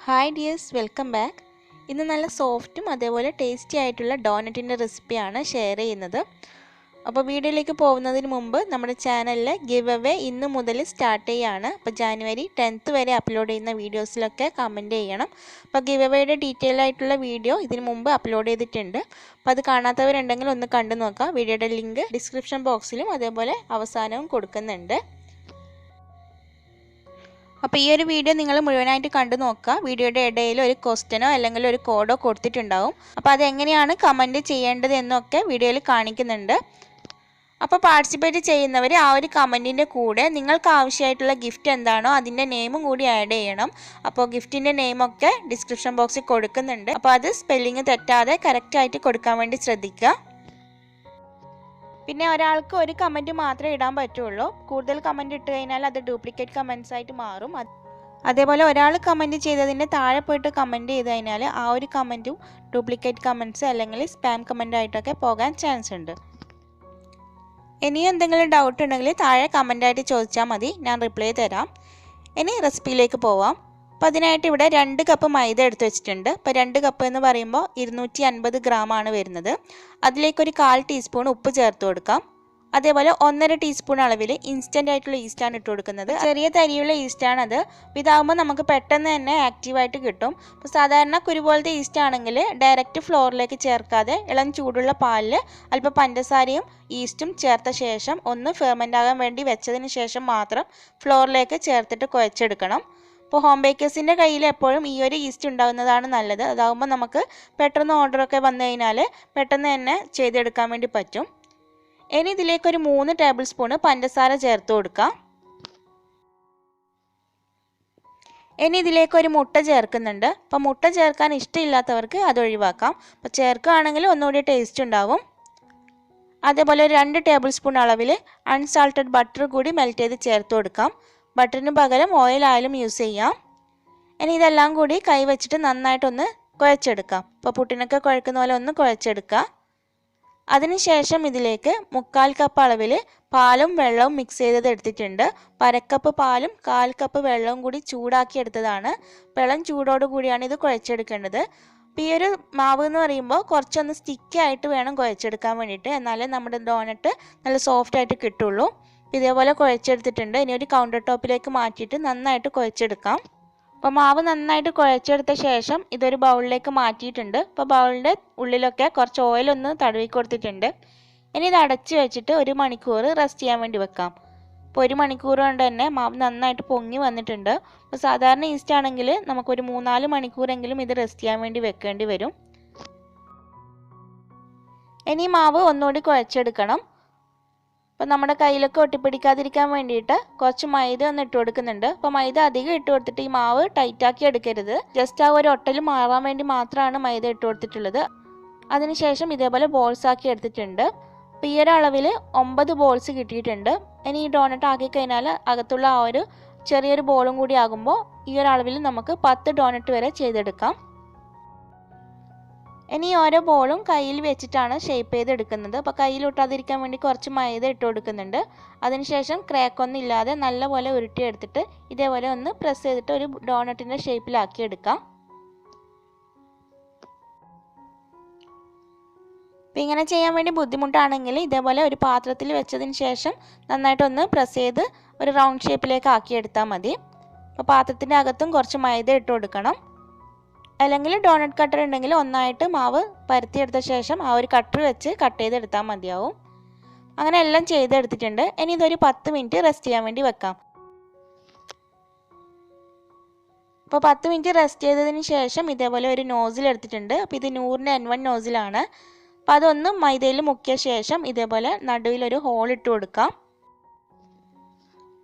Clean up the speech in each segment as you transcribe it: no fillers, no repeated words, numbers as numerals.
Hi dears, welcome back. ഇന്ന് നല്ല സോഫ്റ്റും അതേപോലെ ടേസ്റ്റി ആയിട്ടുള്ള ഡോനറ്റിൻ്റെ റെസിപ്പിയാണ് ഷെയർ ചെയ്യുന്നത്. അപ്പോൾ വീഡിയോയിലേക്ക് പോകുന്നതിന് മുമ്പ് നമ്മുടെ ചാനലിൽ ഗിവ് അവേ ഇന്ന് മുതൽ സ്റ്റാർട്ട് ചെയ്യുകയാണ്. അപ്പോൾ ജാനുവരി 10th വരെ അപ്ലോഡ് ചെയ്യുന്ന വീഡിയോസിലൊക്കെ കമൻറ്റ് ചെയ്യണം. അപ്പോൾ ഗിവ് അവേയുടെ ഡീറ്റെയിൽ ആയിട്ടുള്ള വീഡിയോ ഇതിന് മുമ്പ് അപ്ലോഡ് ചെയ്തിട്ടുണ്ട്. അപ്പോൾ അത് കാണാത്തവരുണ്ടെങ്കിൽ ഒന്ന് കണ്ടു നോക്കാം. വീഡിയോയുടെ ലിങ്ക് ഡിസ്ക്രിപ്ഷൻ ബോക്സിലും അതേപോലെ അവസാനവും കൊടുക്കുന്നുണ്ട്. അപ്പോൾ ഈ ഒരു വീഡിയോ നിങ്ങൾ മുഴുവനായിട്ട് കണ്ടു നോക്കുക. വീഡിയോയുടെ ഇടയിൽ ഒരു ക്വസ്റ്റ്യനോ അല്ലെങ്കിൽ ഒരു കോഡോ കൊടുത്തിട്ടുണ്ടാവും. അപ്പോൾ അതെങ്ങനെയാണ് കമൻറ്റ് ചെയ്യേണ്ടത് എന്നൊക്കെ വീഡിയോയിൽ കാണിക്കുന്നുണ്ട്. അപ്പോൾ പാർട്ടിസിപ്പേറ്റ് ചെയ്യുന്നവർ ആ ഒരു കമൻറ്റിൻ്റെ കൂടെ നിങ്ങൾക്ക് ആവശ്യമായിട്ടുള്ള ഗിഫ്റ്റ് എന്താണോ അതിൻ്റെ നെയിമും കൂടി ആഡ് ചെയ്യണം. അപ്പോൾ ഗിഫ്റ്റിൻ്റെ നെയിമൊക്കെ ഡിസ്ക്രിപ്ഷൻ ബോക്സിൽ കൊടുക്കുന്നുണ്ട്. അപ്പോൾ അത് സ്പെല്ലിങ് തെറ്റാതെ കറക്റ്റായിട്ട് കൊടുക്കാൻ വേണ്ടി ശ്രദ്ധിക്കുക. പിന്നെ ഒരാൾക്ക് ഒരു കമൻറ്റ് മാത്രമേ ഇടാൻ പറ്റുള്ളൂ. കൂടുതൽ കമൻറ്റ് ഇട്ട് കഴിഞ്ഞാൽ അത് ഡ്യൂപ്ലിക്കേറ്റ് കമൻറ്റ്സ് ആയിട്ട് മാറും. അതേപോലെ ഒരാൾ കമൻറ്റ് ചെയ്തതിൻ്റെ താഴെ പോയിട്ട് കമൻറ്റ് ചെയ്ത് കഴിഞ്ഞാൽ ആ ഒരു കമൻറ്റും ഡ്യൂപ്ലിക്കേറ്റ് കമൻറ്റ്സ് അല്ലെങ്കിൽ സ്പാം കമൻ്റ് ആയിട്ടൊക്കെ പോകാൻ ചാൻസ് ഉണ്ട്. ഇനിയും എന്തെങ്കിലും ഡൗട്ട് ഉണ്ടെങ്കിൽ താഴെ കമൻ്റായിട്ട് ചോദിച്ചാൽ മതി, ഞാൻ റിപ്ലൈ തരാം. ഇനി റെസിപ്പിയിലേക്ക് പോവാം. അപ്പോൾ അതിനായിട്ട് ഇവിടെ 2 കപ്പ് മൈദ എടുത്ത് വെച്ചിട്ടുണ്ട്. അപ്പോൾ 2 കപ്പ് എന്ന് പറയുമ്പോൾ 250 ഗ്രാമാണ് വരുന്നത്. അതിലേക്കൊരു 1/4 ടീസ്പൂൺ ഉപ്പ് ചേർത്ത് കൊടുക്കാം. അതേപോലെ 1.5 ടീസ്പൂൺ അളവിൽ ഇൻസ്റ്റൻ്റ് ആയിട്ടുള്ള ഈസ്റ്റാണ് ഇട്ട് കൊടുക്കുന്നത്. ചെറിയ തരിയുള്ള ഈസ്റ്റാണത്. അപ്പോൾ ഇതാകുമ്പോൾ നമുക്ക് പെട്ടെന്ന് തന്നെ ആക്റ്റീവായിട്ട് കിട്ടും. അപ്പോൾ സാധാരണ കുരു പോലത്തെ ഈസ്റ്റ് ആണെങ്കിൽ ഡയറക്റ്റ് ഫ്ലോറിലേക്ക് ചേർക്കാതെ ഇളം ചൂടുള്ള പാലിൽ അല്പം പഞ്ചസാരയും ഈസ്റ്റും ചേർത്ത ശേഷം ഒന്ന് ഫെർമെൻ്റ് ആകാൻ വേണ്ടി വെച്ചതിന് ശേഷം മാത്രം ഫ്ലോറിലേക്ക് ചേർത്തിട്ട് കുഴച്ചെടുക്കണം. അപ്പോൾ ഹോം ബേക്കേഴ്സിൻ്റെ കയ്യിൽ എപ്പോഴും ഈ ഒരു ഈസ്റ്റ് ഉണ്ടാകുന്നതാണ് നല്ലത്. അതാകുമ്പോൾ നമുക്ക് പെട്ടെന്ന് ഓർഡറൊക്കെ വന്നു കഴിഞ്ഞാൽ പെട്ടെന്ന് തന്നെ ചെയ്തെടുക്കാൻ വേണ്ടി പറ്റും. ഇനി ഇതിലേക്കൊരു 3 ടേബിൾ സ്പൂണ് പഞ്ചസാര ചേർത്ത് കൊടുക്കാം. ഇനി ഇതിലേക്കൊരു മുട്ട ചേർക്കുന്നുണ്ട്. അപ്പോൾ മുട്ട ചേർക്കാൻ ഇഷ്ടമില്ലാത്തവർക്ക് അത് ഒഴിവാക്കാം. അപ്പോൾ ചേർക്കുകയാണെങ്കിൽ ഒന്നുകൂടി ടേസ്റ്റ് ഉണ്ടാവും. അതേപോലെ 2 ടേബിൾ സ്പൂൺ അളവിൽ അൺസാൾട്ടഡ് ബട്ടർ കൂടി മെൽറ്റ് ചെയ്ത് ചേർത്ത് കൊടുക്കാം. ബട്ടറിന് പകരം ഓയിൽ ആയാലും യൂസ് ചെയ്യാം. ഇനി ഇതെല്ലാം കൂടി കൈ വെച്ചിട്ട് നന്നായിട്ടൊന്ന് കുഴച്ചെടുക്കാം. ഇപ്പോൾ പുട്ടിനൊക്കെ കുഴക്കുന്ന പോലെ ഒന്ന് കുഴച്ചെടുക്കുക. അതിനുശേഷം ഇതിലേക്ക് 1/4 കപ്പ് അളവിൽ പാലും വെള്ളവും മിക്സ് ചെയ്തത് എടുത്തിട്ടുണ്ട്. 1/2 കപ്പ് പാലും 1/4 കപ്പ് വെള്ളവും കൂടി ചൂടാക്കി എടുത്തതാണ്. വെള്ളം ചൂടോട് കൂടിയാണ് ഇത് കുഴച്ചെടുക്കേണ്ടത്. അപ്പോൾ ഈ ഒരു മാവ് എന്ന് പറയുമ്പോൾ കുറച്ചൊന്ന് സ്റ്റിക്കി ആയിട്ട് വേണം കുഴച്ചെടുക്കാൻ വേണ്ടിയിട്ട്, എന്നാലേ നമ്മുടെ ഡോനറ്റ് നല്ല സോഫ്റ്റ് ആയിട്ട് കിട്ടുള്ളൂ. ഇതേപോലെ കുഴച്ചെടുത്തിട്ടുണ്ട്. ഇനി ഒരു കൗണ്ടർ ടോപ്പിലേക്ക് മാറ്റിയിട്ട് നന്നായിട്ട് കുഴച്ചെടുക്കാം. അപ്പോൾ മാവ് നന്നായിട്ട് കുഴച്ചെടുത്ത ശേഷം ഇതൊരു ബൗളിലേക്ക് മാറ്റിയിട്ടുണ്ട്. അപ്പോൾ ബൗളിൻ്റെ ഉള്ളിലൊക്കെ കുറച്ച് ഓയിലൊന്ന് തടവി കൊടുത്തിട്ടുണ്ട്. ഇനി ഇത് അടച്ച് വെച്ചിട്ട് 1 മണിക്കൂർ റെസ്റ്റ് ചെയ്യാൻ വേണ്ടി വെക്കാം. അപ്പോൾ 1 മണിക്കൂർ കൊണ്ട് തന്നെ മാവ് നന്നായിട്ട് പൊങ്ങി വന്നിട്ടുണ്ട്. അപ്പോൾ സാധാരണ ഈസ്റ്റ് ആണെങ്കിൽ നമുക്കൊരു 3-4 മണിക്കൂറെങ്കിലും ഇത് റെസ്റ്റ് ചെയ്യാൻ വേണ്ടി വെക്കേണ്ടി വരും. ഇനി മാവ് ഒന്നുകൂടി കുഴച്ചെടുക്കണം. അപ്പോൾ നമ്മുടെ കയ്യിലൊക്കെ ഒട്ടിപ്പിടിക്കാതിരിക്കാൻ വേണ്ടിയിട്ട് കുറച്ച് മൈദ ഒന്ന് ഇട്ട് കൊടുക്കുന്നുണ്ട്. അപ്പോൾ മൈദ അധികം ഇട്ട് കൊടുത്തിട്ട് ഈ മാവ് ടൈറ്റാക്കി എടുക്കരുത്. ജസ്റ്റ് ആ ഒരു ഒട്ടൽ മാറാൻ വേണ്ടി മാത്രമാണ് മൈദ ഇട്ട് കൊടുത്തിട്ടുള്ളത്. അതിനുശേഷം ഇതേപോലെ ബോൾസ് ആക്കി എടുത്തിട്ടുണ്ട്. അപ്പോൾ ഈ ഒരു അളവിൽ 9 ബോൾസ് കിട്ടിയിട്ടുണ്ട്. ഇനി ഈ ഡോണറ്റ് ആക്കി കഴിഞ്ഞാൽ അകത്തുള്ള ആ ഒരു ചെറിയൊരു ബോളും കൂടി ആകുമ്പോൾ ഈ ഒരു അളവിൽ നമുക്ക് 10 ഡോണറ്റ് വരെ ചെയ്തെടുക്കാം. ഇനി ഓരോ ബോളും കയ്യിൽ വെച്ചിട്ടാണ് ഷേപ്പ് ചെയ്തെടുക്കുന്നത്. അപ്പോൾ കയ്യിൽ ഒട്ടാതിരിക്കാൻ വേണ്ടി കുറച്ച് മൈദ ഇട്ട് കൊടുക്കുന്നുണ്ട്. അതിനുശേഷം ക്രാക്കൊന്നും ഇല്ലാതെ നല്ലപോലെ ഉരുട്ടിയെടുത്തിട്ട് ഇതേപോലെ ഒന്ന് പ്രസ് ചെയ്തിട്ട് ഒരു ഡോണറ്റിൻ്റെ ഷേപ്പിലാക്കി എടുക്കാം. അപ്പോൾ ഇങ്ങനെ ചെയ്യാൻ വേണ്ടി ബുദ്ധിമുട്ടാണെങ്കിൽ ഇതേപോലെ ഒരു പാത്രത്തിൽ വെച്ചതിന് ശേഷം നന്നായിട്ടൊന്ന് പ്രസ് ചെയ്ത് ഒരു റൗണ്ട് ഷേപ്പിലേക്ക് ആക്കിയെടുത്താൽ മതി. അപ്പോൾ പാത്രത്തിൻ്റെ അകത്തും കുറച്ച് മൈദ ഇട്ട് കൊടുക്കണം. അല്ലെങ്കിൽ ഡോണറ്റ് കട്ടർ ഉണ്ടെങ്കിൽ ഒന്നായിട്ട് മാവ് പരത്തിയെടുത്ത ശേഷം ആ ഒരു കട്ടർ വെച്ച് കട്ട് ചെയ്തെടുത്താൽ മതിയാവും. അങ്ങനെ എല്ലാം ചെയ്തെടുത്തിട്ടുണ്ട്. ഇനി ഇതൊരു 10 മിനിറ്റ് റെസ്റ്റ് ചെയ്യാൻ വേണ്ടി വെക്കാം. അപ്പോൾ 10 മിനിറ്റ് റെസ്റ്റ് ചെയ്തതിന് ശേഷം ഇതേപോലെ ഒരു നോസിൽ എടുത്തിട്ടുണ്ട്. അപ്പോൾ ഇത് 100ൻ്റെ N1 നോസിലാണ്. അപ്പോൾ അതൊന്ന് മൈദയിൽ മുക്കിയ ശേഷം ഇതേപോലെ നടുവിലൊരു ഹോൾ ഇട്ട് കൊടുക്കാം.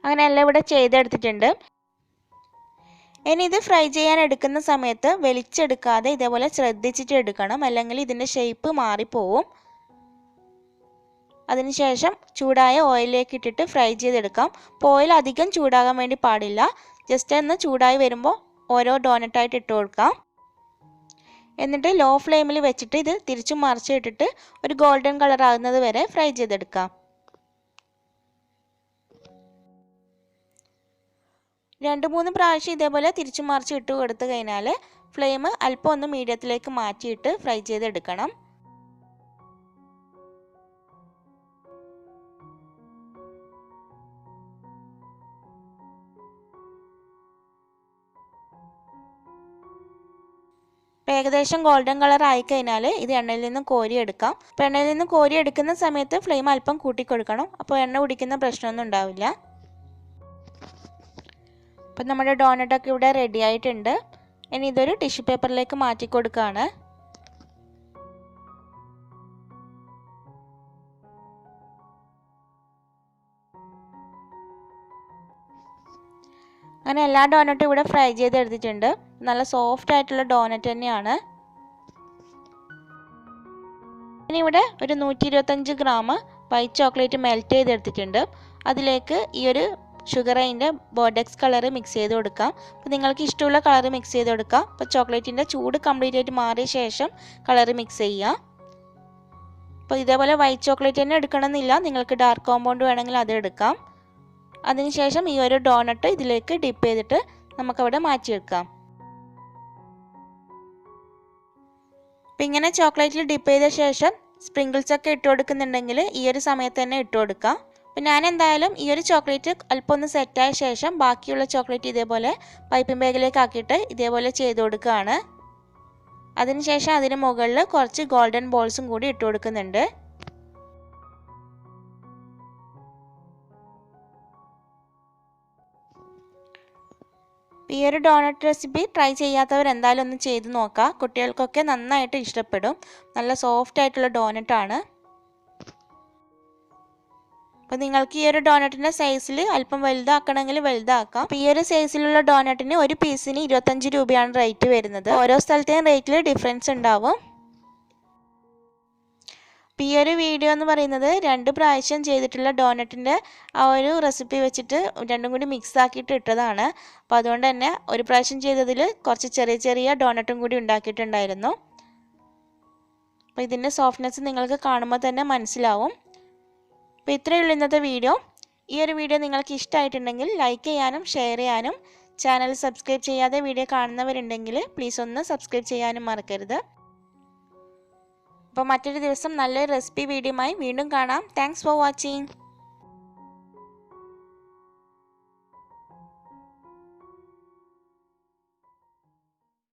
അങ്ങനെ എല്ലാം ഇവിടെ ചെയ്തെടുത്തിട്ടുണ്ട്. ഇനി ഇത് ഫ്രൈ ചെയ്യാൻ എടുക്കുന്ന സമയത്ത് വലിച്ചെടുക്കാതെ ഇതേപോലെ ശ്രദ്ധിച്ചിട്ട് എടുക്കണം, അല്ലെങ്കിൽ ഇതിൻ്റെ ഷേപ്പ് മാറിപ്പോവും. അതിനുശേഷം ചൂടായ ഓയിലിലേക്ക് ഇട്ടിട്ട് ഫ്രൈ ചെയ്തെടുക്കാം. അപ്പോൾ ഓയിൽ അധികം ചൂടാകാൻ വേണ്ടി പാടില്ല. ജസ്റ്റ് ഒന്ന് ചൂടായി വരുമ്പോൾ ഓരോ ഡോണറ്റായിട്ട് ഇട്ട് കൊടുക്കാം. എന്നിട്ട് ലോ ഫ്ലെയിമിൽ വെച്ചിട്ട് ഇത് തിരിച്ചും മറിച്ച് ഇട്ടിട്ട് ഒരു ഗോൾഡൻ കളർ ആകുന്നത് വരെ ഫ്രൈ ചെയ്തെടുക്കാം. 2-3 പ്രാവശ്യം ഇതേപോലെ തിരിച്ചു മറിച്ച് ഇട്ട് കൊടുത്തു കഴിഞ്ഞാൽ ഫ്ലെയിം അല്പം ഒന്ന് മീഡിയത്തിലേക്ക് മാറ്റിയിട്ട് ഫ്രൈ ചെയ്തെടുക്കണം. ഏകദേശം ഗോൾഡൻ കളർ ആയി കഴിഞ്ഞാൽ ഇത് എണ്ണയിൽ നിന്ന് കോരിയെടുക്കാം. അപ്പോൾ എണ്ണയിൽ നിന്ന് കോരിയെടുക്കുന്ന സമയത്ത് ഫ്ലെയിം അല്പം കൂട്ടിക്കൊടുക്കണം. അപ്പോൾ എണ്ണ കുടിക്കുന്ന പ്രശ്നമൊന്നും ഉണ്ടാവില്ല. അപ്പോൾ നമ്മുടെ ഡോണട്ടൊക്കെ ഇവിടെ റെഡി ആയിട്ടുണ്ട്. ഇനി ഇതൊരു ടിഷ്യൂ പേപ്പറിലേക്ക് മാറ്റി കൊടുക്കുകയാണ്. അങ്ങനെ എല്ലാ ഡോണട്ടും ഇവിടെ ഫ്രൈ ചെയ്തെടുത്തിട്ടുണ്ട്. നല്ല സോഫ്റ്റ് ആയിട്ടുള്ള ഡോണറ്റ് തന്നെയാണ്. ഇനി ഇവിടെ ഒരു 125 ഗ്രാം വൈറ്റ് ചോക്ലേറ്റ് മെൽറ്റ് ചെയ്തെടുത്തിട്ടുണ്ട്. അതിലേക്ക് ഈ ഒരു ഷുഗർ അതിൻ്റെ ബോർഡെക്സ് കളർ മിക്സ് ചെയ്ത് കൊടുക്കാം. അപ്പോൾ നിങ്ങൾക്ക് ഇഷ്ടമുള്ള കളർ മിക്സ് ചെയ്ത് കൊടുക്കാം. അപ്പോൾ ചോക്ലേറ്റിൻ്റെ ചൂട് കംപ്ലീറ്റ് ആയിട്ട് മാറിയ ശേഷം കളർ മിക്സ് ചെയ്യുക. അപ്പോൾ ഇതേപോലെ വൈറ്റ് ചോക്ലേറ്റ് തന്നെ എടുക്കണമെന്നില്ല, നിങ്ങൾക്ക് ഡാർക്ക് കോമ്പൗണ്ട് വേണമെങ്കിൽ അത് എടുക്കാം. അതിനുശേഷം ഈ ഒരു ഡോണട്ട് ഇതിലേക്ക് ഡിപ്പ് ചെയ്തിട്ട് നമുക്കവിടെ മാറ്റിയെടുക്കാം. അപ്പം ഇങ്ങനെ ചോക്ലേറ്റിൽ ഡിപ്പ് ചെയ്ത ശേഷം സ്പ്രിങ്കിൾസ് ഒക്കെ ഇട്ട് കൊടുക്കുന്നുണ്ടെങ്കിൽ ഈ ഒരു സമയത്ത് തന്നെ ഇട്ട് കൊടുക്കാം. അപ്പം ഞാൻ എന്തായാലും ഈ ഒരു ചോക്ലേറ്റ് അല്പം ഒന്ന് സെറ്റായ ശേഷം ബാക്കിയുള്ള ചോക്ലേറ്റ് ഇതേപോലെ പൈപ്പിംഗ് ബാഗിലേക്ക് ആക്കിയിട്ട് ഇതേപോലെ ചെയ്ത് കൊടുക്കുകയാണ്. അതിനുശേഷം അതിന് മുകളിൽ കുറച്ച് ഗോൾഡൻ ബോൾസും കൂടി ഇട്ട് കൊടുക്കുന്നുണ്ട്. ഈ ഒരു ഡോണറ്റ് റെസിപ്പി ട്രൈ ചെയ്യാത്തവർ എന്തായാലും ഒന്ന് ചെയ്ത് നോക്കാം. കുട്ടികൾക്കൊക്കെ നന്നായിട്ട് ഇഷ്ടപ്പെടും. നല്ല സോഫ്റ്റ് ആയിട്ടുള്ള ഡോണറ്റാണ്. അപ്പോൾ നിങ്ങൾക്ക് ഈ ഒരു ഡോണറ്റിൻ്റെ സൈസിൽ അല്പം വലുതാക്കണമെങ്കിൽ വലുതാക്കാം. അപ്പോൾ ഈ ഒരു സൈസിലുള്ള ഡോണറ്റിന് ഒരു പീസിന് 25 രൂപയാണ് റേറ്റ് വരുന്നത്. ഓരോ സ്ഥലത്തെയും റേറ്റിൽ ഡിഫറൻസ് ഉണ്ടാവും. അപ്പോൾ ഈ ഒരു വീഡിയോ എന്ന് പറയുന്നത് 2 പ്രാവശ്യം ചെയ്തിട്ടുള്ള ഡോണറ്റിൻ്റെ ആ ഒരു റെസിപ്പി വെച്ചിട്ട് രണ്ടും കൂടി മിക്സ് ആക്കിയിട്ട് ഇട്ടതാണ്. അപ്പോൾ അതുകൊണ്ട് തന്നെ ഒരു പ്രാവശ്യം ചെയ്തതിൽ കുറച്ച് ചെറിയ ചെറിയ ഡോണറ്റും കൂടി ഉണ്ടാക്കിയിട്ടുണ്ടായിരുന്നു. അപ്പോൾ ഇതിൻ്റെ സോഫ്റ്റ്നെസ് നിങ്ങൾക്ക് കാണുമ്പോൾ തന്നെ മനസ്സിലാവും. അപ്പോൾ ഇത്രയേ ഉള്ളൂ ഇന്നത്തെ വീഡിയോ. ഈ ഒരു വീഡിയോ നിങ്ങൾക്ക് ഇഷ്ടമായിട്ടുണ്ടെങ്കിൽ ലൈക്ക് ചെയ്യാനും ഷെയർ ചെയ്യാനും ചാനൽ സബ്സ്ക്രൈബ് ചെയ്യാതെ വീഡിയോ കാണുന്നവരുണ്ടെങ്കിൽ പ്ലീസ് ഒന്ന് സബ്സ്ക്രൈബ് ചെയ്യാനും മറക്കരുത്. അപ്പോൾ മറ്റൊരു ദിവസം നല്ലൊരു റെസിപ്പി വീഡിയോയുമായി വീണ്ടും കാണാം. Thanks for watching.